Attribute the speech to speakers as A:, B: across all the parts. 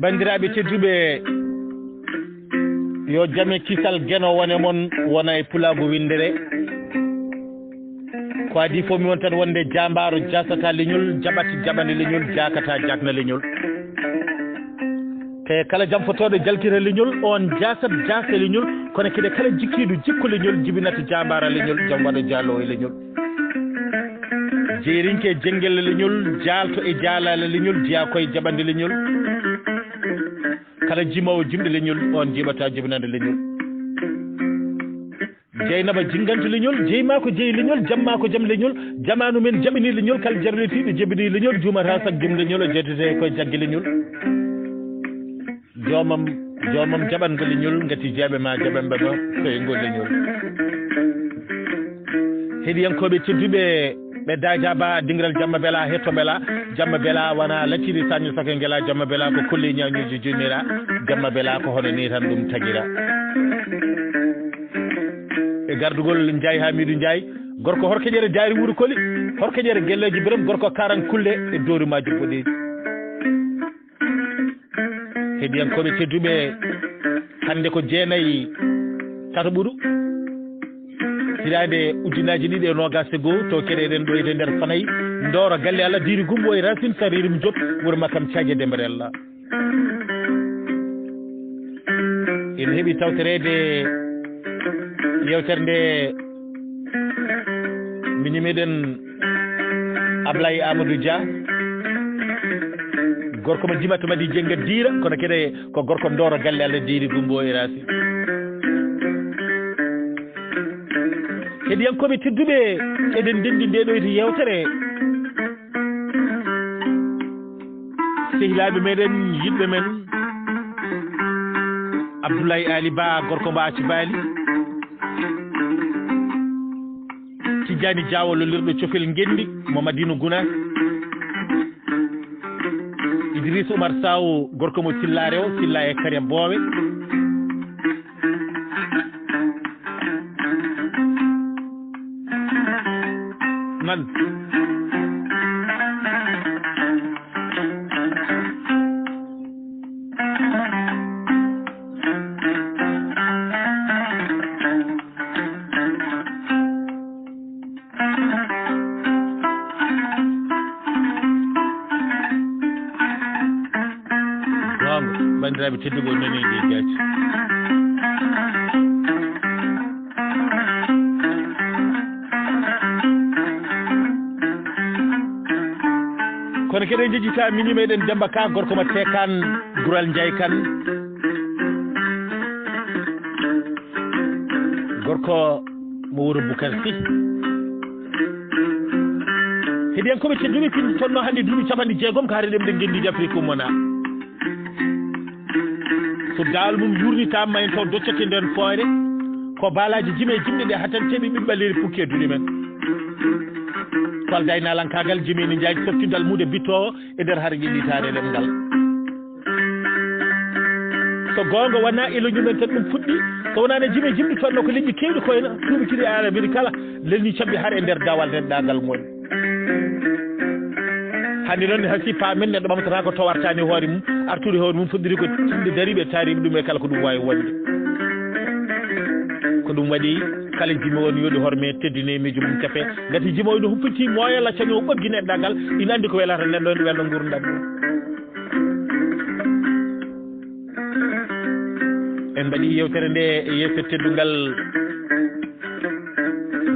A: bandiraɓe tedduɓe yo jame kisal gueno wone moon wona e pulago windere ko adi fof mi won tan wonde Jaambaaro jaasata leñol Jaɓat jaɓani leñol Jaakataa jaakna leñol te kala Jamfotooɗo jalkita leñol on jaasat jaasa leñol kono kede kala Jikkiiɗo jikku leñol Jibinat Jaambaaro leñol jam waɗa jaaloo e leñol Jeerinke jenngello leñol Jaalto e jaalaalo leñol Jeyaa koye jaɓande leñol kala Jimoowo jimɗi leñol on Jiiɓataa jibinannde leñol Jeynaba jinngantu leñol jeyma ko jeyi leñol jamma ko jam leñol Jamaanu men jaɓanii leñol kala jarletiiɗo jibinii leñol Juumataa sak jum leñol o jettete koye jagge leñol joomam jaɓanɓe leñol ngati jeeɓe ma jaɓanɓe ma koye ngol leñol heɗiyankoɓe tedduɓe ɓe dajaba dingiral jamma bela hetto bela jamma bela wona lacciri saño sake ngela jamma bela ko kolle ñawñuji jomira jamma bela ko hono ni tan ɗum tagira e gardugol Ndiaye Hamidou Ndiaye gorko horkeƴere daari wuuro koli horkeƴere gelleji biram gorko karan kulle e doori ma jubɓoɗi heɗiyankoɓe tedduɓe hande ko jeenayyi tata ɓuuru hirade ujunnaji ɗiɗi e nogas e goho to keɗeɗen ɗo ede nder Fanayi Ndoro galle Allah diri gumbo e Racine Saririm Diop wuuro makkam Thiague Dembarella en heeɓi tawtorede yewtere nde mini meɗen Ablaye Amadou Dia gorko mo dimata madi jenga dira kono kede ko gorko Ndoro galle Allah diri gumbo e Racine heɗiyankoɓe tedduɓe eɗen ndendi nde ɗo ete yewtere sehilaɓe meɗen yiɗɓe men Abdoulaye Ali Ba gorko mbo acci baali Tidiani Diawolo lirɗo cofel ngendi mo Madina Gounas Idriss Oumar Sow gorko mo Sillare o Silla e Kare Boowe man bandiraɓe tedduɓe nani ɗi gacci kono keɗen jejjita mini meɗen Demba Ka gorko ma tekan Gural Ndiaye Kane gorko mo wuuro Boucar Sy heɗiyankoɓe tedduɓe pindi tonno hannde duuɓi 60 ko haare ɗem ɗe gendiji Afrique ummona so dawal mum yurnitama en taw doccete nden foore ko baalaji jime jimɗi ɗe hatan teɓi ɓiɓɓalleri pukki e duɗi men falda e nalankagal jimini Ndiaye softidal mude bittowo e nder har ƴiɗitare ɗemngal so gonga wona eloñumen tan ɗum fuɗɗi so wonano jime jimɗi tonno ko leƴƴi kewɗi koyna tuuɓi kiɗi arabiri kala lelni cabɓi har e nder dawal nenɗagal ngoni hande noon hasi pamen neɗɗo ɓamtata ko towartani hoore mum artude hoore mum fuɗɗiri ko timɗe dariɓe tariɓe ɗum e kala ko ɗum wawi wonde ko ɗum waɗi kala jimowo ne yoɗi horme teddine miijo mum tefe gati jimowo no huppiti moyola cañi o ɓoggi neɗɗagal ina andi ko welata nenɗo nde welno gurdam ɗum en mbaɗi yewtere nde e yewtere teddungal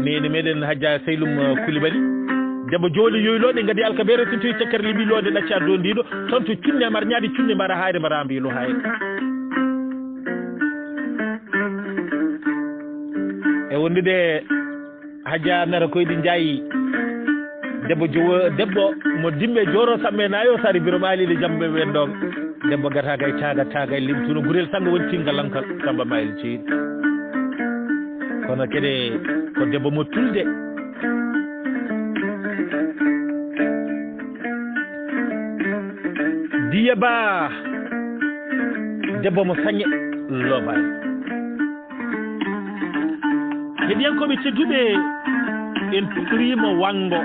A: nene meɗen Hadja Seylum Coulibaly debbo jooli yoyloɗe gadi alkabere so tawi cakkere liɓilode ɗacca dow ndiɗo toon to cunne mara ñaadi cunne mara hayre mara mbilo hayre e wondude Hadja Nara Koyɗi Ndiaye debbo mo dimɓe joro samme nayo sari biro maalide jamɓe ɓen ɗon debbo gataga e taga e limtuno gurel sango woni tingalanka Samba Mayel Ceyiɗi kono kede ko debbo mo tulde Diya Ba debbo mo sañe lobaani heɗiyankoɓe tedduɓe en puɗɗorima wango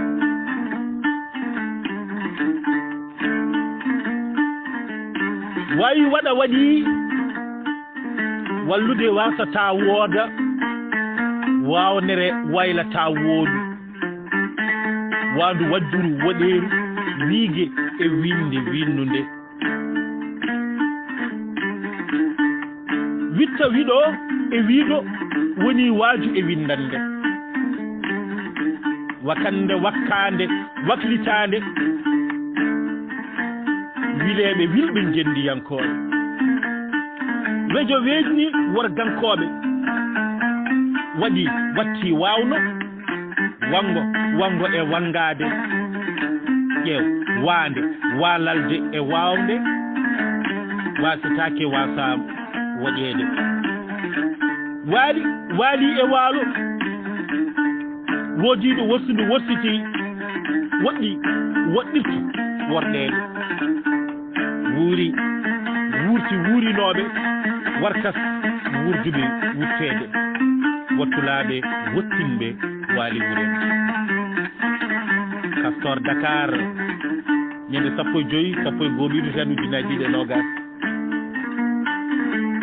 A: wawi waɗa waɗi wallude wasata wooda wawnere waylata woodu wandu wajjuru woɗeeru wiige e winde winnude witta wiɗo e wiiɗo woni waaju e windande wakande wakkande waklitande wileɓe wilɓe jendiyankoɓe wejo weejni worgankoɓe waɗi watti wawno wango e wangade ƴeew waande waalalde e waawde wasatake wasa woƴeede waali e waalo woodiiɗo wossudu wossiti woɗɗirtu worɗeede wuurinooɓe warkas wurduɓe wutteede wottulaaɓe wottinɓe waali wuren Castor Dakar ñande 15 15 tan ujunaaji ɗiɗi e nogas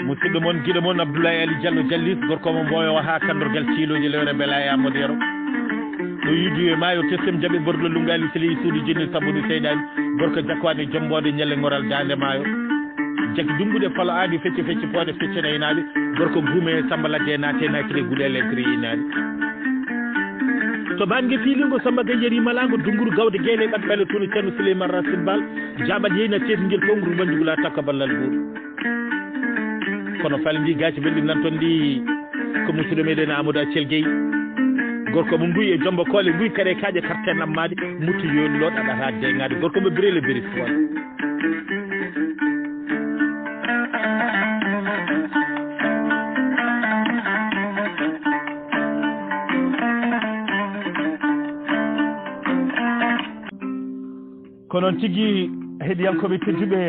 A: musidɗo moon giɗo moon Abdoulaye Ali Diallo Jalliis gorko mo mboyo ha kandorgal ciiloji lewre bela e amadero ɗo yiddi e maayo testem jaɓe borlo lungali seli suudu jinni sabbude seydani gorko jakkwaade jombode ñalle ngoral dande maayo jaggi dumbuɗe falo aadi fecce poode feccene enaɓe gorko guume Samba Ladde naate nakire guɗele kiri inaɓe to bangue filingo Samba Gaye Malago dunguru gawde gueele ɓat ɓele tuni ceerno Souleymane Racine Bal Jaɓat yeyna tetiguel tongru manjugula takka ballal ɓuur kono falndi gaci belɗi nan toon ndi ko musidɗo meɗen Amadou Accel Gueye gorko mo mbuyi e jomba koole mbuyi kare kaƴe carte nammade mutti yoni loɗ aɗata degade gorko mo birele biri foon ko noon tigui heeɗiyankoɓe tedduɓe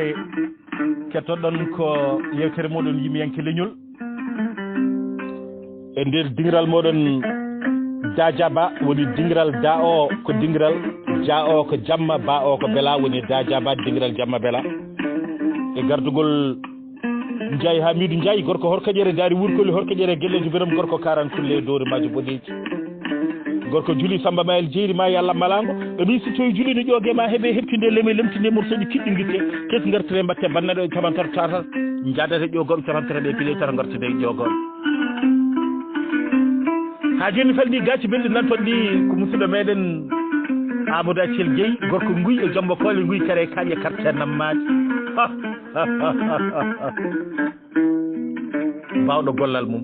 A: kettoɗon ko yewtere moɗon Yimiyanke leñol e nder dingiral moɗon daja ba woni dingiral da o ko dingiral ja o ko jamma ba o ko bela woni daja ba dingiral jamma bela e gardugol Ndiaye Hamidou Ndiaye gorko horkaƴere daari wurkoli horkaƴere guelleji biram gorko karankulle e dowre majo boɗeji gorko Juli Samba Mayel jeeri ma yallah malango e ɗum si toye Juli no ƴoogue ma heeɓe heɓtinde leme lemtinde morceauji kiɗɗi guitte kes gartire mbatte bannaɗo e camantar tata jadata ƴogoɓe camantere ɗe pile tata gartide e ƴogoɓe ha joni falni gacci belɗi nan toon ɗi ko musidɗo meɗen Amadou Accel Gueye gorko nguy e jomba koole nguy kare kaƴe carte nammaji mbawɗo gollal mum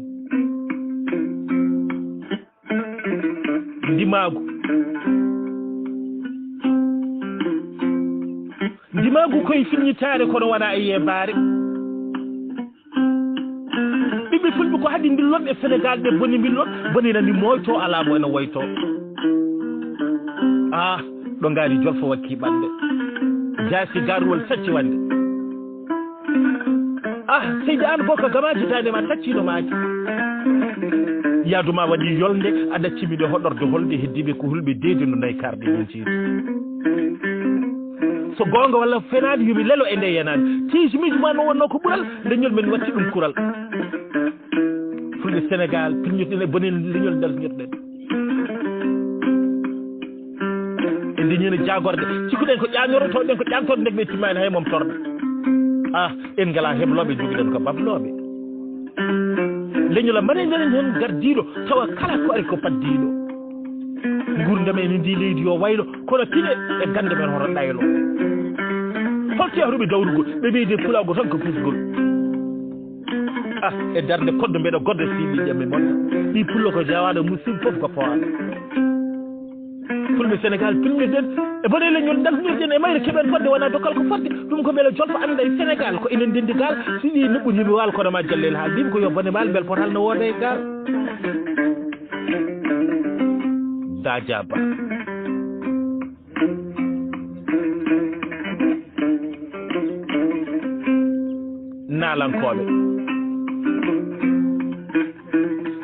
A: ndimagu koye finñitare kono wona e yebare ɓiɓɓe fulɓe ko haɗi mbillon e Sénégal ɓe boni mbillon bonina ndi moyto alamo ene woyto ɗo gaari jolfo wakki ɓande jaasi garuwol sacci wande seydi an bokka gamajitade ma taccino maaki yaaduma waɗi yolde a ɗaccimiɗe hoɗorde holde heddiɓe ko hulɓe deedi no nayi karɗe ɗum ciidi so gonga walla fenade yomi lelo e nde yenade tiiji mijo ma no wonno ko ɓuural leñol men watti ɗum kural fulɓe Sénégal piñoɗen e bonen leñol darñirɗen e leñine jagorde cikkuɗen ko ƴañorotoɗen ko ƴantode ndeg ɓe timmani hay mom torɗa en ngala hebloɓe joguiɗen ko babloɓe leñola mbaɗe ndenen hen gardiɗo tawa kala ko ari ko paddiɗo gurdam en ndi leydi yo waylo kono tine e gande men hoto ɗaylo holto yahruɓe dawrugol ɓe ɓeyde pulago tan ko pusgol e darde koddo mbeɗa godda siɗi ƴemme moɗɗa ɗi pullo ko jawaɗo musidɓe foof ko fawaɗo fulɓe Sénégal pilmiɗen e bone leñol dalmirɗen e mayre keɓen fodde wona dokkal ko fodde ɗum ko beele jolfo anda e Sénégal ko enen ndendi gal si ɗi neɓɓudimi wal kono ma jallel haal mbimi ko yo bone mal bel potal no wooda e gal daja ba nalankoɓe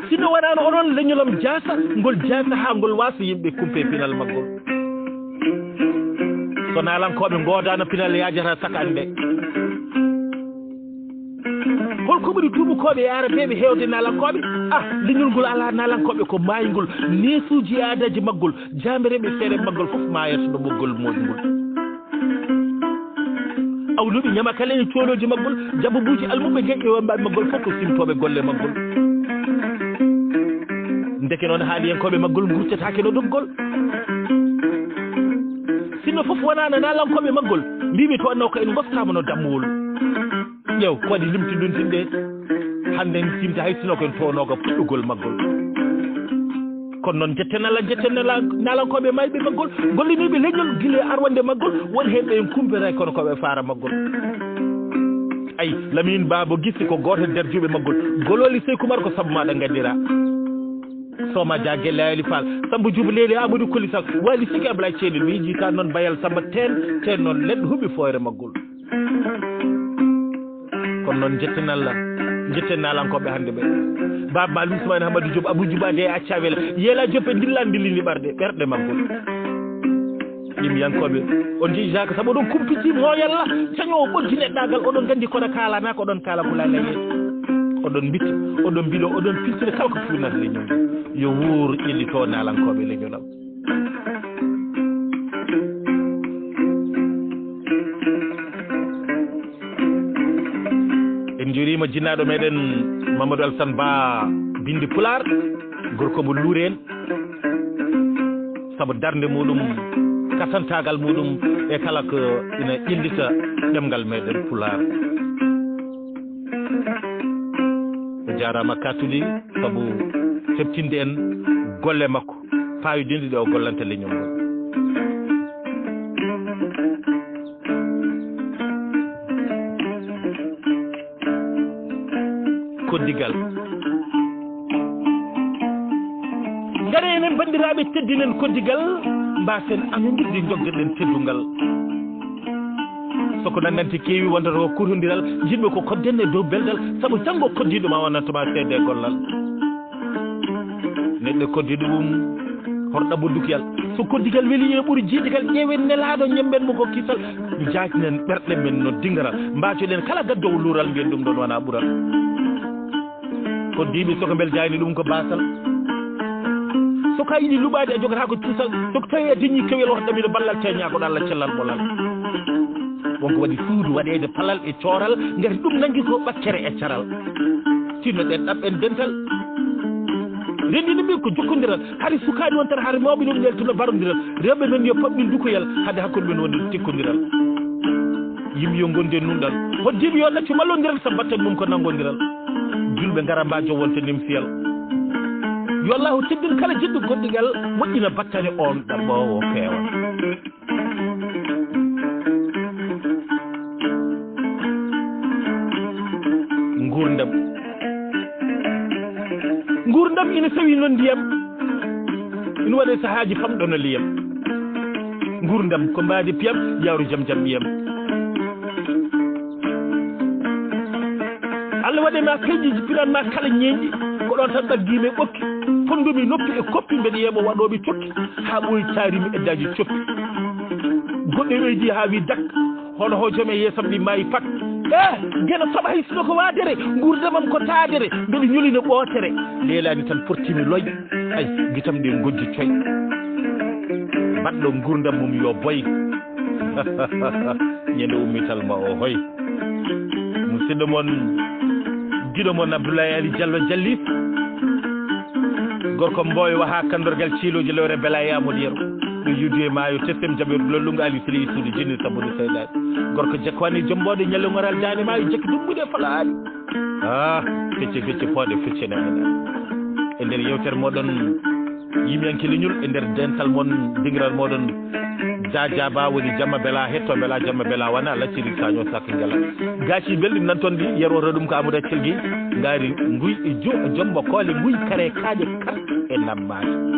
A: sino waɗano onon leñolam jaasa ngol jaasa ha ngol wasa yimɓe kumpe pinal maggol so nalankoɓe godano pinal yajata sakane nde ɓuri tuubukoɓe e arabeɓe hewde nalankoɓe leñol ngol ala nalankoɓe ko maayngol nesuji e aadaji maggol jamireɓe seere maggol foof mayata no ɓoggol moƴngol awluɓe ñama kala e cooloji maggol jababuji almuɓe geƴƴe wambaɓe maggol fof ko simtoɓe golle maggol ndeke noon haaliyenkoɓe maggol gurtatake no doggol sinno fof wonano nalankoɓe maggol mbimi to annaw ko en goftama no dammowol ƴeew ko waɗi limti ɗuntinɗe hande en simta hay sino ko en townoga puɗɗugol maggol kono noon jettenala nalankoɓe mayɓe maggol golliniɓe leñol guila e arwande maggol won henɓe en kumpere kono koɓe faara maggol ayi Lamine Baba gissi ko goto nder juuɓe maggol gololi Seykumar ko saabu maɗa gandira soma dia guelle ali fall Samba Diouf leeli Amadou Koli Sall wali sigi Ablaye Thielil mi jita noon bayal Samba ten noon leɗɗo huuɓi foore maggol kono noon jettenalankoɓe hande ɓe Baba Malick Ousmane Hamadou Diop Abou Dioubade e accawele yeela Diop e dillani dillini ɓerɗe maggol Yimiyankoɓe on jeeyi jaka saabu oɗon kumpiti moyalla cañowo ɓoddi neɗɗagal oɗon gandi kono kalana ko oɗon kala kulala yeeso oɗon bitta oɗon mbiɗo oɗon piltire kala ko fuunata leñol yo wuur ƴellito nalankoɓe leñol am en jurima jinnaɗo meɗen Mamadou Alassane Ba bindi Pular gorko mo luuri en saabu darde muɗum kasantagal muɗum e kala ko ina ƴellita ɗemgal meɗen Pular o jarama katuli saabu heɓtinde en golle makko payodinde ɗe o gollanta leñol ngol koddigal ngare enen bandiraɓe teddinen koddigal mbasen anodirde jogdeɗen teddungal soko nannanti keewi wondata ko kurodiral jiɗɓe ko kodden e dow beldal saabu janggo koddiɗoma wonnantoma seede gollal neɗɗo koddiɗo ɗum hoto ɗaɓɓodukiyal so koddigal weeli e ɓuuri jiidigal ƴeewen nelaɗo ñemben mo ko kisal jaajinen ɓerɗe men no dingaral mbacoɗen kala gaddowo luural mbiyen ɗum ɗon wona ɓural koddiɓe soko bel jayni ɗum ko basal soko a yiɗi luɓade a jogata ko cuusal soko tawi a deñi kewel wata ɗamino ballal teñakoɗo Allah cellal ɓolal wonko waɗi suudu waɗede palal e cooral ngati ɗum nanggui ko ɓakkere e caral tinno ɗen ɗaɓɓen dental rendini mbi ko jokkodiral haade sukaɓe won tan haade mawɓe ɗum ɗeltuno barodiral rewɓe men yo pamɗin dukoyal haade hakkude men wonde tekkodiral yimɓe yo gonde nunɗal hoddiɓe yo ɗaccu mallodiral so batten mum ko nanggodiral julɓe gara mbajo wonte nimsiyal yo allahu teddin kala jiɗɗo goddigal moƴƴina battane on ɗaɓɓowo peewa gurdam ina tawi noon ndiyam ina waɗe sahaji famɗono liyam gurdam ko mbadi piyam yawru jam ɓiyam Allah waɗe ma kayjiji piranma kala ñeeƴi ko ɗon tan ɗaggimi e ɓokki fondumi noppi e koppi mbeɗa yeeɓo waɗoɓe cokki ha ɓooyi taarimi eddaji coppi goɗɗo ɓeydi ha wi dak hono hojom e yeesam ɗi maayi fat guena saɓa hay sino ko waadere gurdamam ko taadere mbeɗa ñolina ɓootere leelani tan portimi loy ay guitam ɗe gojji coy mbaɗɗo gurdam mum yo boy ñande ummitalma o hoy musidɗo moon giɗo moon Abdoulaye Ali Diallo Jalliis gorko mboyo ha kandorgal ciiloji lewre bela yamoɗo yeero ɗo yuddu e maayo testem jaɓeɗo lollungo ali sili suudu jinni sabbude seyɗaɗe gorko jakkowani jomboɗe ñallogoral dane maayo jakki dumbude falaani fecce poode feccene enen e nder yewtere moɗon yimiyanke leñol e nder dental moon dingiral moɗon jajaba woni jamma bela hetto bela jamma bela wona lacciri saño sakko ngela gaci belɗi nanton ɗi yerwoto ɗum ko Amadou Celgui ngaari nguy e jombo koole nguy kare kaaƴe kat e nammaji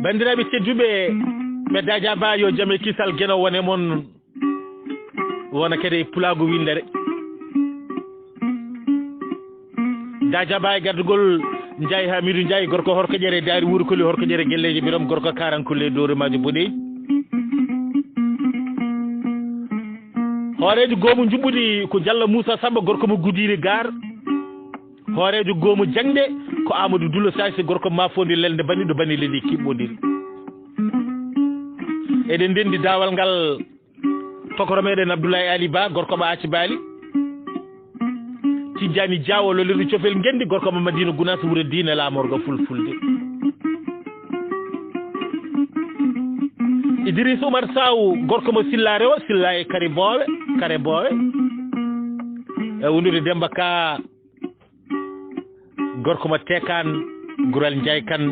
A: bandiraɓe tedduɓe ɓe daja ba yo jaam e kisal gueno wone moon wona kadi pulago windere da jaba e gardugol Ndiaye Hamidou Ndiaye gorko horko ƴere daari wuuro koli horko ƴere gelleji birom gorko karankulle doremaji boɗeyi hoorejo goomu jubɓuɗi ko Diallo Moussa Samba gorko mo Gudiri Gar hoorejo goomu jangde ko Amadou Doulo Sasi gorko mafondi lelde baniɗo bani leli kiɓɓodiri eɗen ndendi dawal ngal tokoro meɗen Abdoulaye Ali Ba gorko mo Aci Bali Tidjani Diawo lolirɗo cofel gendi gorko mo Madina Gounas wuuro diine lamorgo fulfulde Idriss Oumar Sow gorko mo Silla Rewo Silla e kare bowe e wondude Demba Ka gorko mo Tekan Gural Ndiaye Kane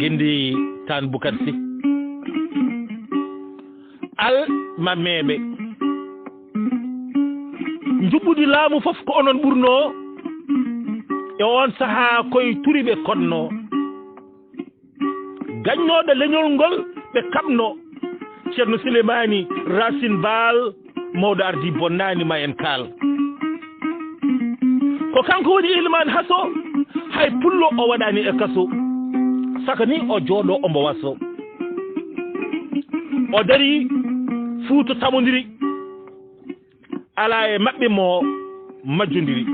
A: gendi Tan Boucar Sy al mameɓe juɓɓudi laamu fof ko onon ɓurno e on sahaa koye turiɓe konno gañnoɗo leñol ngol ɓe kaɓno ceerno Souleymani Racine Baal mawɗo ardi bonnani ma en kaal ko kanko woni ilman haso hay pullo o waɗani e kaso saka ni o jooɗo ombo waso o dari Fuuta tamodiri ala e maɓɓe mo majjodiri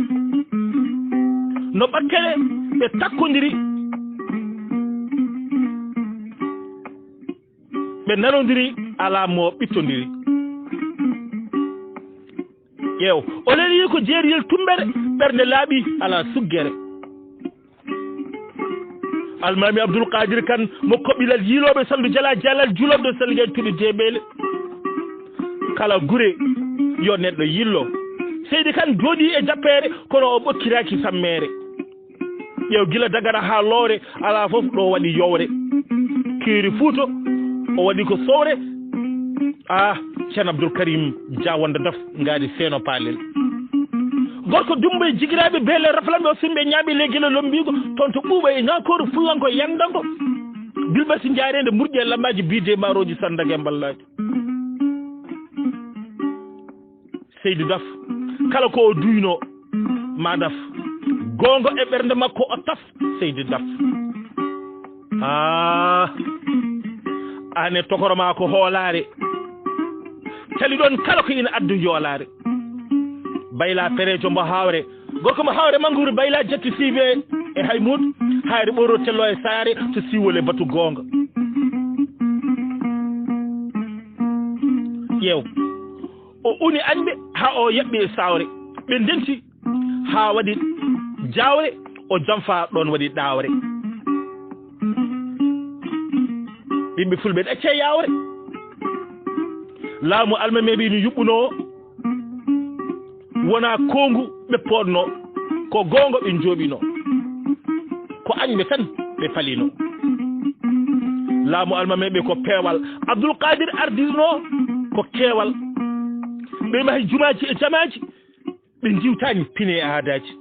A: no ɓakkele ɓe takkodiri ɓe nanodiri ala mo ɓittodiri ƴeew o leli ko jeeriyel tumbere ɓernde laaɓi ala suggere almami Abdoul Kadir Kane mo koɓɓilal yiiloɓe saldu jala jalal julobɗo salguel tuɗi deɓele kala gure yo neɗɗo yillo Seydi Kane jooɗi e jappere kono o ɓokkiraki sammere ƴeew gila Dagara ha Loore ala fof ɗo waɗi yowre keeri Fuuta o waɗi ko sowre ceerno Abdoul Karim Dia wonda daf ngaadi seeno paalel gorko Dumbo e jigiraɓe beele raflamɓe o simɓe ñaaɓe legguele lombigo toon to ɓuuɓa e ñakoru fullanko e yandanko bilɓati jaarede murƴe lambaji biide maroji sandage ballaji Seydi Daf kala ko o duyno ma daf gongo e ɓernde makko o taf Seydi Daf ane tokoroma ko hoolare cali ɗon kala ko ina addu yoolare bayla perejo mbo hawre gorko mo hawre manguru bayla jetti sive e Haymoud hayre ɓoro tello e saare to siwol e batu gonga ƴeew o uni añɓe ha o yaɓɓi e sawre ɓe ndenti ha waɗi jawre o janfa ɗon waɗi ɗawre yimɓe fulɓe ɗacce yawre laamu almameɓe ino yuɓɓuno wona kongu ɓe poɗno ko gongo ɓe jooɓino ko añɓe tan ɓe palino laamu almameɓe ko peewal Abdoul Kadir ardino ko keewal ɓe mahi jumaji e jamaji ɓe jiwtani pine e aadaji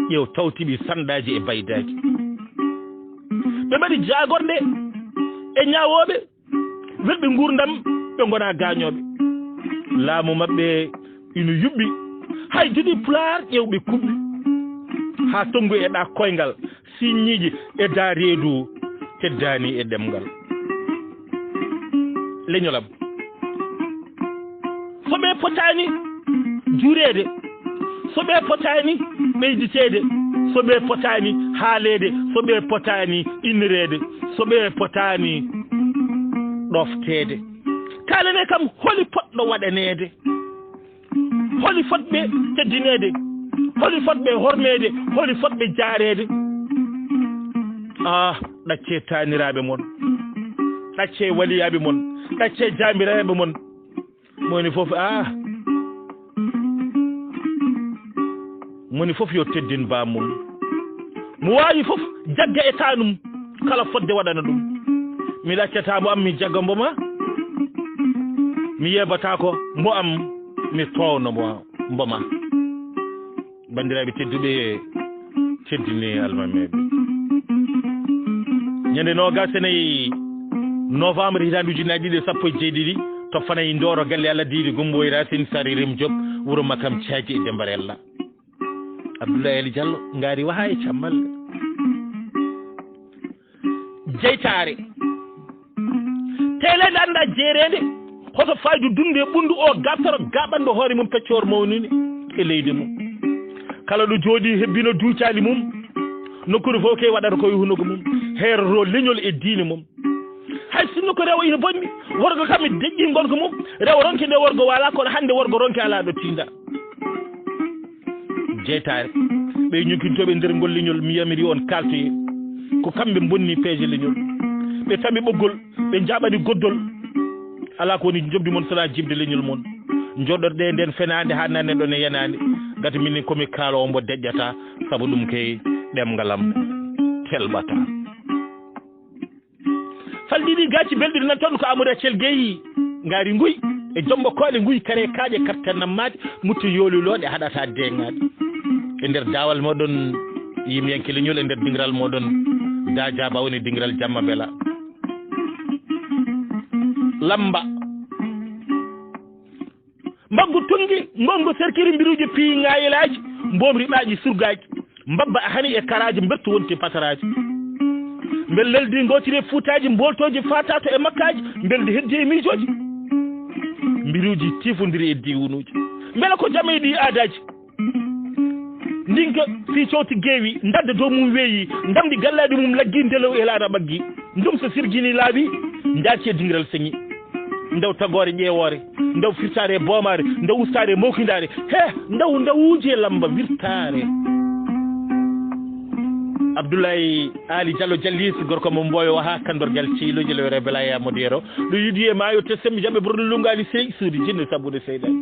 A: ƴeew tawtiɓi sandaji e baydaji ɓe mbaɗi jagorde e ñawoɓe welɓe gurdam ɓe gona gañoɓe laamu mabɓe ina yuɓɓi hay joɗi pular ƴewɓe kuɓɓi ha tongu e ɗa koyngal siññiji e da reedu teddani e ɗemgal leñolam soɓe potani juurede soɓe potani ɓeyditede soɓe potani haalede soɓe potani innirede soɓe potani ɗoftede kalane kam holi poɗɗo waɗanede holi fotɓe teddinede holi fotɓe hormede holi fotɓe jaarede ɗacce taniraɓe mon ɗacce waliyaɓe mon ɗacce jamiraɓe mon moni foof moni foof yo teddin bamum mo wawi foof jagga e tanum kala fodde waɗana ɗum mi laccatamo am mi jagga mboma mi yebata ko mo am mi towno mboma bandiraɓe tedduɓe teddini almameɓe ñande nogas e nayyi novembre hitande ujunaje ɗiɗi e sappo e jeeɗiɗi to fanayi ndoro galle Allah diidi gumboy Racine Saririm Diop wuro makam caaji e Dembarella Abdoulaye Ali Diallo ngaari waha e cammalle jeytaare telede anda jeerede hoto faydu dunde ɓundu o gattoro gaɓanɗo hoore mum peccor mawnini e leydi mum kala ɗo jooɗi hebbino duucali mum nokkude fof ke waɗata koye hunuko mum heeroto leñol e diine mum hay sinno ko rewo ina bonni worgo kam e deƴƴi gonko mum rewo ronke nde worgo wala kono hande worgo ronke ala ɗo tinda jeytare ɓe ñukintoɓe nder ngol leñol mi yamiri on kaltoye ko kamɓe bonni peeje leñol ɓe tammi ɓoggol ɓe jaɓani goddol ala ko woni jobdi moon sona jibde leñol moon joɗɗoɗe nden fenade ha nanne ɗon e yanade gati min komi kaalowo mbo deƴƴata saabu ɗum kay ɗemgalam telɓata falɗiɗi gacci belɗiɗi nan toon ko amadou accel gueyi ngaari nguy e jombo koɗe nguy kare kaaƴe kartanammade mutti yooliloɗe haɗata deŋade e nder dawal moɗon yimiyanke leñol e nder dingiral moɗon da diaba woni dingiral jamma bela lamba mbaggu tungi ngongo serkiri mbiruji piyi ngayilaji mbom riɓaji surgaji mbabba hani e karaji mbettu wonti pasaraji mbel leldi gotiri fuutaji mboltoji fatato e makkaji mbelde heddi e miijoji mbiruji tifodiri e diwunuji mbela ko jama e ɗi aadaji ndinka si cowti geewi ndadde dow mum weeyi ndamdi gallaɗi mum laggi ndelew e laara ɓaggi ndum so sirjini laaɓi jacci e dingiral seŋi ndaw tagore ƴeewore ndaw firtare e boomare ndaw ustare e mawkidare he ndawuji e lamba wirtare Abdoulaye Ali Diallo Jalliis gorko mo Mboyo ha kandorgal ciiloji lewre belaya modero ɗo yidi e maayo tessemmi jaɓe ɓurɗo lungali sey suudi jinno sabbude seyɗani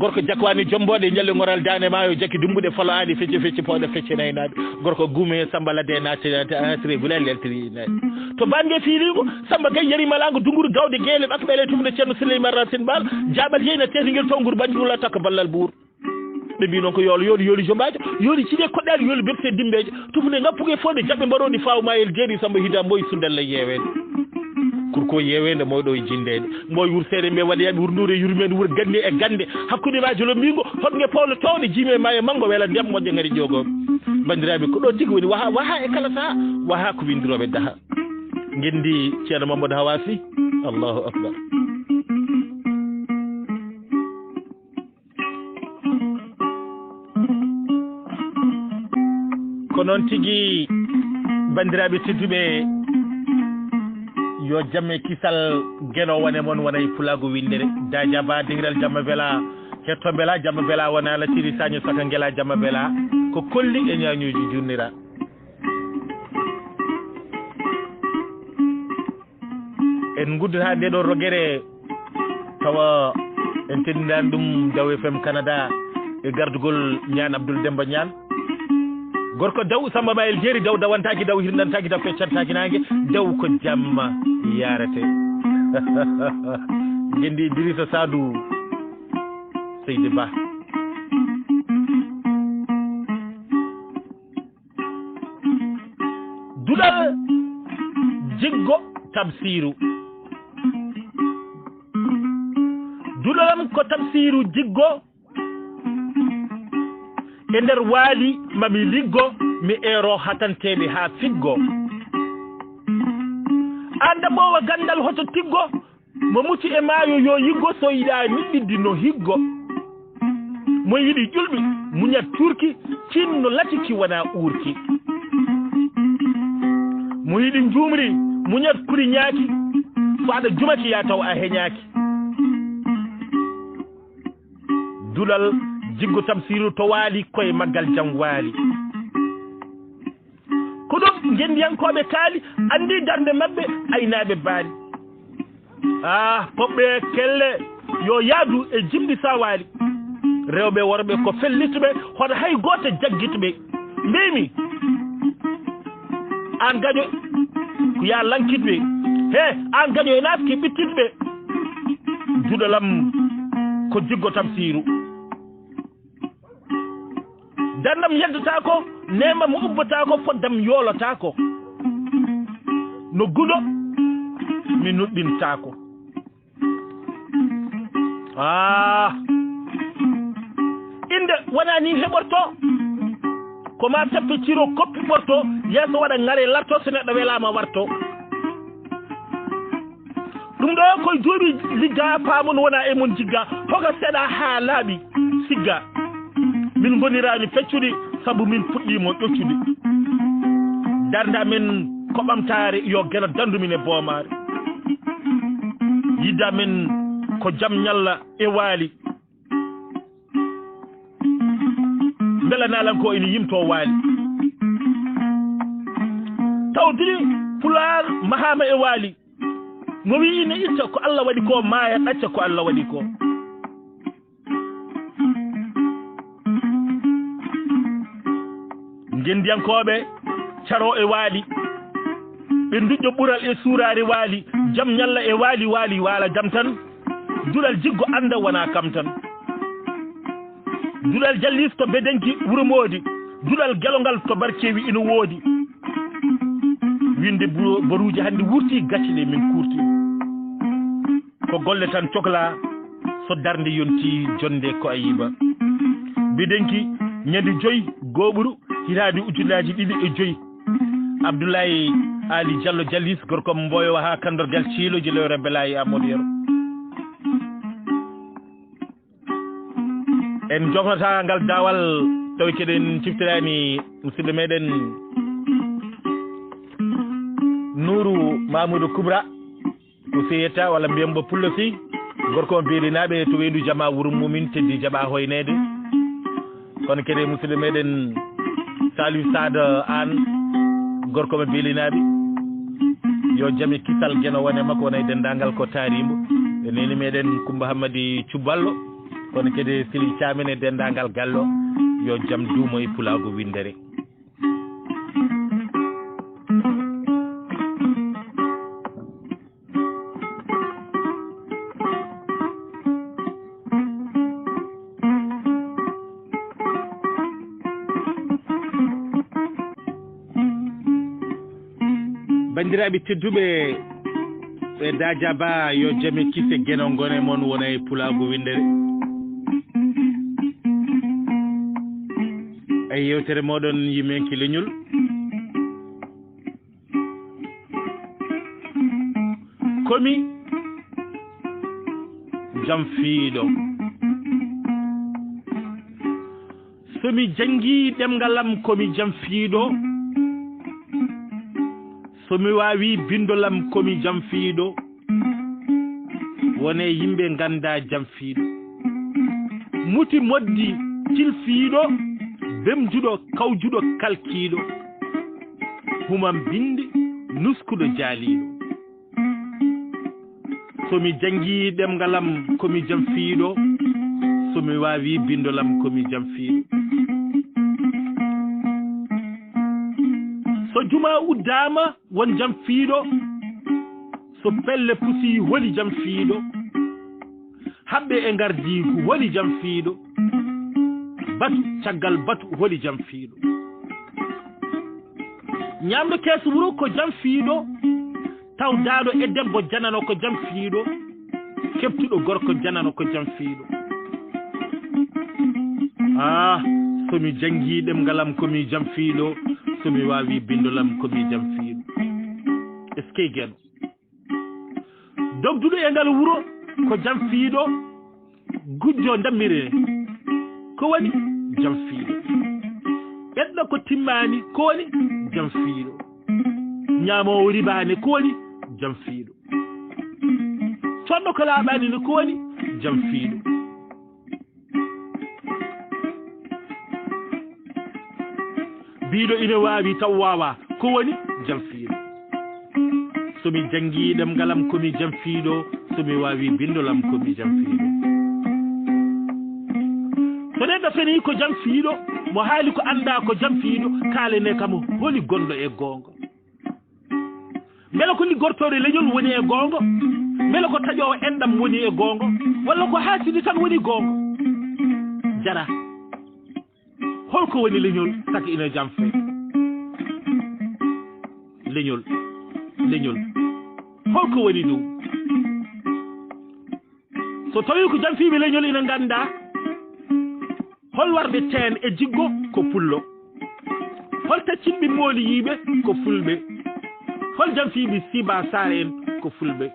A: gorko jakwani jomboɗe ñalle ngoral dane maayo jakki dumbuɗe falo aadi fecce pawɗe fecce naynaɗe gorko gume Samba Ladde natiri gulal leltiri to bangue fiiligo Samba Gaye yarimalango dunguru gawde gueele ɓakɓele tufde ceerno Souleymane Racine Bal jaɓat yeyna tetigel townguru bandirula takko ballal buur ɓe mbi noon ko yooli jombajo yooli ciɗe koɗɗaɗe yooli berse dimbeje tufde ngappugue fode jaɓɓe mbaɗoɗi fawmayel jeeri Samba hida mboyi sundalla yewede kurko yewede mawɗo e jindede mboy wursede mbe waɗayaɓe wurnure yurmede wuur gande e gande hakkude ma jolo mbingo hotgue pawle towde jiime ma e manggo wela ndem moƴƴe gari jogoɓe bandiraɓe ko ɗo tigui woni waha e kala saha waha ko windiroɓe daha gendi ceerno Mamadou Hawa Sy Allahu akbar ko noon tigui bandiraɓe tedduɓe yo jamme kisal gueno wone moon wonay pulago windere da diaba dingiral jamma bela hetto bela jamma bela wona la tiri saño saka guela jamma bela ko kolli e ñañuji jurnira en guddata nde ɗo rogere tawa en tendinani ɗum Daw FM Canada e gardugol ñaan Abdoul Demba ñaan gorko Daw Samba Mayel jeeri Daw dawantaki Daw hirnantaki Daw feccantaki nangue Daw ko jamma yarate gendi Idrissa Sadou Seydi Ba duɗal jiggo tabsiru duɗalam ko tabsiru jiggo e nder waali mami liggo mi ero hatanteɓe ha figgo anda ɓowa gandal hoto tiggo mo mucci e maayo yo yiggo so yiɗa niɗɗiddi no higgo mo yiɗi ƴulɓi muñat turki cinno latiki wona uurki mo yiɗi njumri muñat kuri ñaaki so aɗa jumaki ya taw a heñaaki dulal jiggo tamsiru to waali koye maggal jam waali ko ɗum gendiyankoɓe kaali andi darde mabɓe aynaɓe baali poɓɓe kelle yo yaadu e jimɗi sa waali rewɓe worɓe ko fellitɓe hoto hay goto jaggitɓe mbimi an gaƴo ko ya lankitɓe he an gaƴo e natki ɓittitɓe juɗalam ko jiggo tamsiru dannam yeddata ko nema mo ubbata ko foddam yoolata ko no guɗo mi nuɗɗinta ko inde wona ni heɓorto koma tappe ciro koppi ɓorto yeeso waɗa ngare larto so neɗɗo welama warto ɗum ɗo koye jooɓi ligga paamon wona e mon jigga hoka seeɗa ha laaɓi sigga min gonirani feccude saabu min puɗɗimo ƴoccude darda men ko ɓamtare yo gueno dandumin e boomare yidda men ko jaam ñalla e waali belanalan ko ene yimto waali tawdiri pular mahama e waali mo wi ine itta ko Allah waɗi ko maaya ɗacca ko Allah waɗi ko gendiyankoɓe caro e waali ɓe duƴƴo ɓural e suurari waali jaam ñalla e waali waali waala jaam tan duɗal jiggo anda wona kam tan duɗal Jalliis to bedenki wuro moodi duɗal gelongal to barkewi ina woodi winde boruji hande wurti gacciɗe min kurti ko golle tan cohla so darde yonti jonde ko a yiiba bedenki ñande joyyi goɓuru hitade ujunnaji ɗiɗi e joyyi Abdoulaye Ali Diallo Jalliis gorko mboyo ha kandorgal ciilo jilewre Belaye Amadou Yero en jofnata ngal dawal tawi keɗen ciftirani musidɗo meɗen Nourou Mamadou Kubra ko seyetta walla mbiyambo pullo si gorko beelinaɓe to weyndu jama wuuro mumin teddi jaɓa hoynede kono kadi musidɗo meɗen Saliou Sada An gorko mo beelinaɓe yo jaami kisal gueno wone makko wona e dendagal ko tarimbo e neni meɗen Coumba Hammadi Cuballo kono kadi Sili Thiamine e dendagal gallo yo jaam duumo e pulago windere bandiraɓe tedduɓe ɓe daja ba yo jaami kise gueno gone moon wona e pulago windere ay yewtere moɗon Yimiyanke leñol komi Jamfiiɗo somi jangi ɗemgalam komi Jamfiiɗo somi wawi bindolam komi Jamfiiɗo wone yimɓe ganda Jamfiiɗo muti moddi cilfiiɗo bemjuɗo kawjuɗo kalkiiɗo humam binde nuskuɗo jaaliɗo somi jangi ɗemgalam komi Jamfiiɗo somi wawi bindolam komi Jamfiiɗo so juma uddama won Jamfiiɗo so pelle pusi woni Jamfiiɗo haɓɓe e gardigu woni Jamfiiɗo batu caggal batu woni Jamfiiɗo ñamdo keeso wuro ko Jamfiiɗo taw daaɗo e debbo janano ko Jamfiiɗo keptuɗo gorko janano ko Jamfiiɗo somi jangi ɗemgalam komi Jamfiiɗo somi wawi bindolam komi Jamfiiɗo est ce que gueɗo dogduɗo e ngal wuro ko Jamfiiɗo gujjo dammire ko woni Jamfiiɗo ɓeɗɗo ko timmani ko woni Jamfiiɗo ñamowo ribani ko woni Jamfiiɗo coɗɗo ko laaɓani ni ko woni Jamfiiɗo biɗo ina wawi taw wawa ko woni Jamfiiɗo somi jangi ɗemgalam komi Jamfiiɗo somi wawi bindolam komi Jamfiiɗo so neɗɗo feni ko Jamfiiɗo mo haali ko anda ko Jamfiiɗo kalene kam holi gonɗo e gonga beele ko liggortore leñol woni e gonga beele ko taƴowo enɗam woni e gonga walla ko hasidi tan woni gonga jara holko woni leñol saka ina Jamfe leñol holko woni ɗum so tawi ko jamfiiɓe leñol ina ngannda hol warɓe teen e jiggo ko pullo hol taccinɓe mooli yiiɓe ko fulɓe hol jamfiiɓe siba sar en ko fulɓe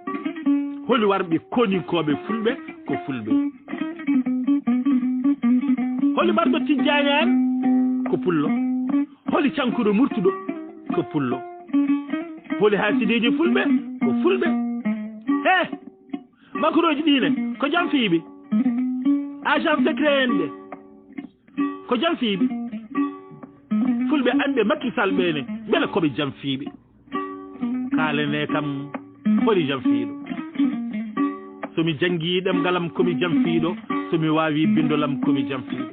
A: holi warɓe koninkooɓe fulɓe ko fulɓe holi marɗo tijjani en ko pullo holi cankuɗo murtuɗo ko pullo holi haasideji fulɓe ko fulɓe he makkuroji ɗine ko jamfiiɓe agent secret en ɓe ko jamfiiɓe fulɓe anɓe makkisal ɓene beele koɓe jamfiiɓe kalane kam holi jamfiiɗo somi janngii ɗemgalam komi jamfiiɗo somi waawi bindolam komi jamfiiɗo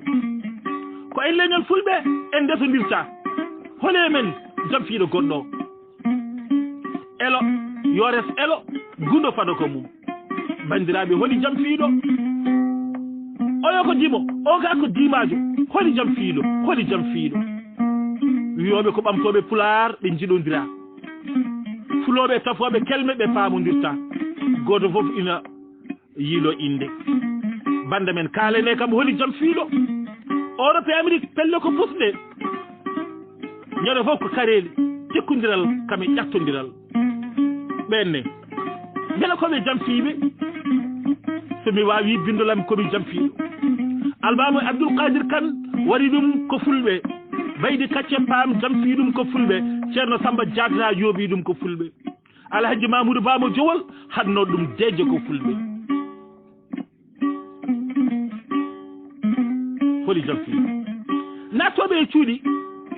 A: ko en leñol fulɓe en ndesondirta hole men jamfiiɗo goɗɗo elo yores elo gundo fado ko mum bandiraɓe holi jamfiiɗo oyo ko dimo o ga ko dimajo holi jamfiiɗo holi jamfiiɗo wiyoɓe ko ɓamtoɓe pulaar ɓe jiɗodira fuloɓe tafoɓe kelme ɓe paamodirta goto fof ina yiilo inde bande men kalene kam holi jamfiiɗo europe amérique pelle ko pusɗe ñande fof ko kareeli tekkodiral kame ƴattodiral ɓenne beele koɓe jamfiiɓe somi wawi bindolam komi jamfiiɗo albama abdoul kadir kane waɗi ɗum ko fulɓe baydi kacce paam jamfii ɗum ko fulɓe ceerno samba jaakna yooɓi ɗum ko fulɓe alhaji mamoudou bamo jowol hadno ɗum deeje ko fulɓe holi jamfiiɓe nattoɓe e cuuɗi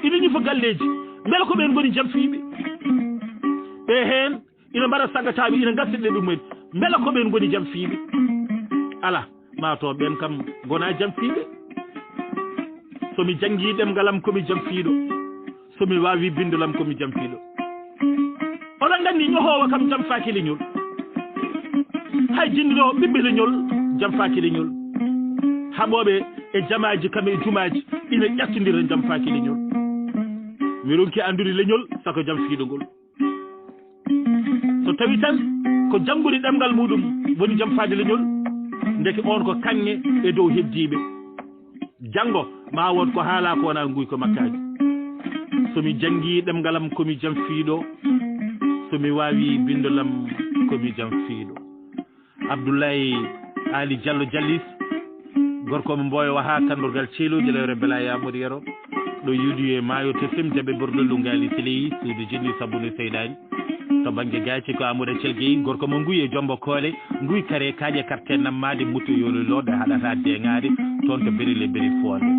A: ina ñifo galleji beele ko ɓen goni jamfiiɓe ɓe heen ina mbaɗa sagataɓe ina gassiɗe ɗumen beele ko ɓen goni jamfiiɓe ala mato ɓen kam gona jamfiiɓe somi janngii ɗemgalam komi jamfiiɗo somi waawi bindolam komi jamfiiɗo oɗon nganndi ñohoowo kam jamfaaki leñol hay jinndinoo ɓiɓɓe leñol jamfaaki leñol haɓooɓe e jamaaji kam e jumaaji ina ƴattondira jamfaaki leñol mi ronki anndude leñol sako jamfiiɗo ngol so tawi tan ko janngude ɗemngal muɗum woni jamfaade leñol ndeke on ko kaŋŋe e dow heddiiɓe janngo ma won ko haala ko wona nguy ko makkaaji somi janngii ɗemgalam komi jamfiiɗo somi waawi bindolam komi jamfiiɗo abdoulaye ali diallo jallis gorko mo mboyo haa kandorgal ceeloji lewre bela yamude yero ɗo yuuɗi e maayo tefem jaɓe borɗollu ngaali seleyi suudu jinni sabunu seydani to baŋnge gaaci ko amoudou thielgueyi gorko mo nguyi e jombo koole nguyi kare kaaƴe carte nammade muto yolo looɗe haɗata deŋaade toon to berile beri fonde